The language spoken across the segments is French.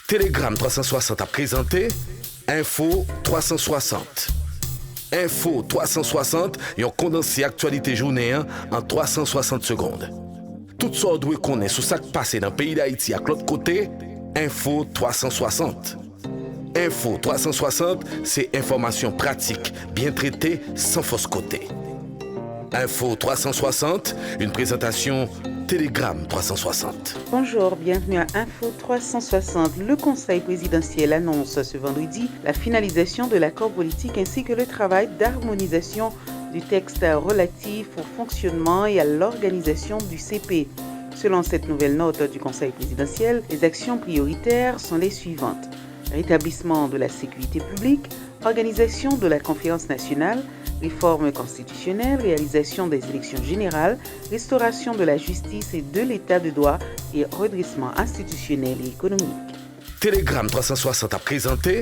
Telegram 360 a présenté Info 360. Info 360 et on condensé actualité journée en 360 secondes. Tout ça doit connaître sur ce qui passe dans le pays d'Haïti à l'autre côté, Info 360. Info 360, c'est information pratique, bien traitée, sans fausse côté. Info 360, une présentation Telegram 360. Bonjour, bienvenue à Info 360. Le Conseil présidentiel annonce ce vendredi la finalisation de l'accord politique ainsi que le travail d'harmonisation du texte relatif au fonctionnement et à l'organisation du CP. Selon cette nouvelle note du Conseil présidentiel, les actions prioritaires sont les suivantes. Rétablissement de la sécurité publique, organisation de la conférence nationale, réforme constitutionnelle, réalisation des élections générales, restauration de la justice et de l'état de droit et redressement institutionnel et économique. Telegram 360 a présenté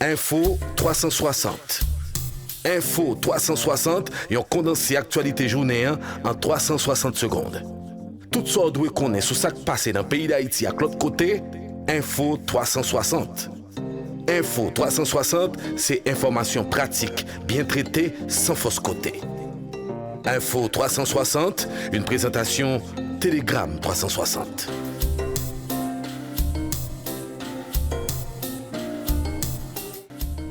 Info 360. Info 360 et on condensé actualité journée en 360 secondes. Tout ça doit connaître sur ce qui passe dans le pays d'Haïti à l'autre côté, Info 360. Info 360, c'est information pratique, bien traitée, sans fausse côté. Info 360, une présentation Telegram 360. «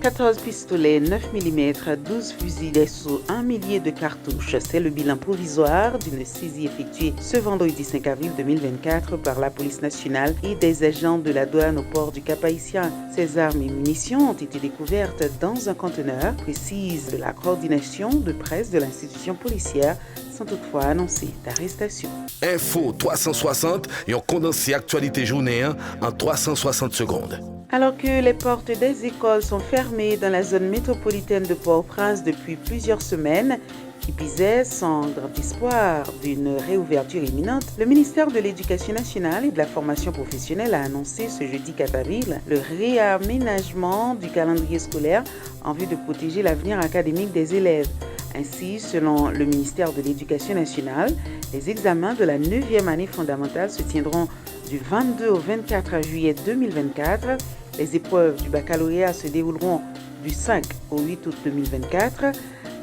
14 pistolets 9 mm, 12 fusils d'assaut, 1 millier de cartouches. C'est le bilan provisoire d'une saisie effectuée ce vendredi 5 avril 2024 par la police nationale et des agents de la douane au port du Cap-Haïtien. Ces armes et munitions ont été découvertes dans un conteneur, précise la coordination de presse de l'institution policière, sans toutefois annoncer d'arrestation. Info 360 et on condensé actualité journée en 360 secondes. Alors que les portes des écoles sont fermées dans la zone métropolitaine de Port-au-Prince depuis plusieurs semaines, qui pisait sans grand espoir d'une réouverture imminente, le ministère de l'Éducation nationale et de la formation professionnelle a annoncé ce jeudi 4 avril le réaménagement du calendrier scolaire en vue de protéger l'avenir académique des élèves. Ainsi, selon le ministère de l'Éducation nationale, les examens de la 9e année fondamentale se tiendront du 22 au 24 juillet 2024. Les épreuves du baccalauréat se dérouleront du 5 au 8 août 2024.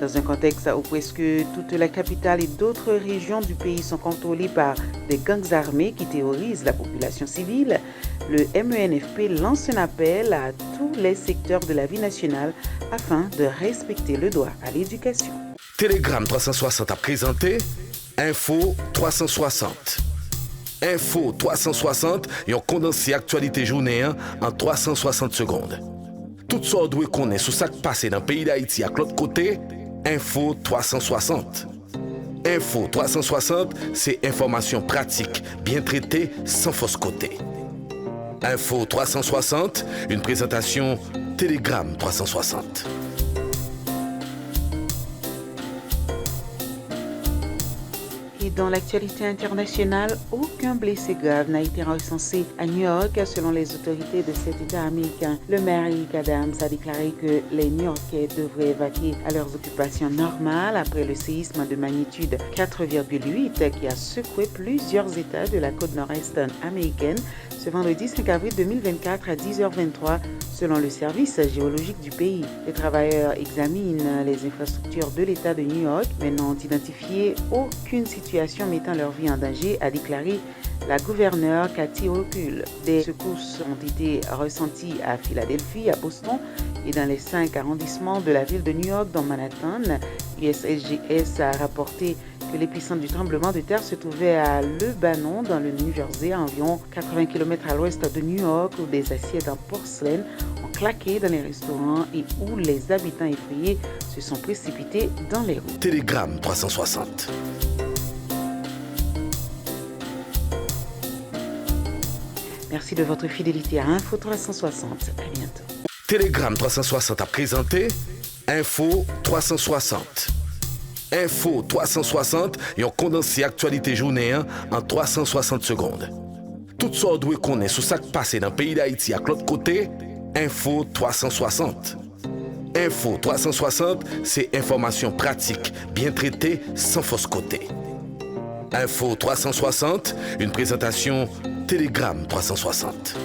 Dans un contexte où presque toute la capitale et d'autres régions du pays sont contrôlées par des gangs armés qui terrorisent la population civile, le MENFP lance un appel à tous les secteurs de la vie nationale afin de respecter le droit à l'éducation. Telegram 360 a présenté Info 360. Info 360 et on condensé actualité journée en 360 secondes. Tout ça doit connaître sur ce qui passe dans le pays d'Haïti à l'autre côté, Info 360. Info 360, c'est information pratique, bien traitée, sans fausse côté. Info 360, une présentation Telegram 360. Et dans l'actualité internationale, aucun blessé grave n'a été recensé à New York selon les autorités de cet État américain. Le maire Eric Adams a déclaré que les New-Yorkais devraient évacuer à leurs occupations normales après le séisme de magnitude 4,8 qui a secoué plusieurs États de la côte nord-est américaine ce vendredi 5 avril 2024 à 10h23 selon le service géologique du pays. Les travailleurs examinent les infrastructures de l'État de New York mais n'ont identifié aucune situation mettant leur vie en danger, a déclaré la gouverneure Kathy Hochul. Des secousses ont été ressenties à Philadelphie, à Boston et dans les 5 arrondissements de la ville de New York, dont Manhattan. USGS a rapporté que l'épicentre du tremblement de terre se trouvait à Lebanon, dans le New Jersey, à environ 80 km à l'ouest de New York, où des assiettes en porcelaine ont claqué dans les restaurants et où les habitants effrayés se sont précipités dans les rues. Telegram 360. Merci de votre fidélité à Info 360. À bientôt. Telegram 360 a présenté Info 360. Info 360 et on condensé actualité journée en 360 secondes. Tout ça doit connaître sur ce qui passe dans le pays d'Haïti à l'autre côté, Info 360. Info 360, c'est information pratique, bien traitée, sans fausse côté. Info 360, une présentation Telegram 360.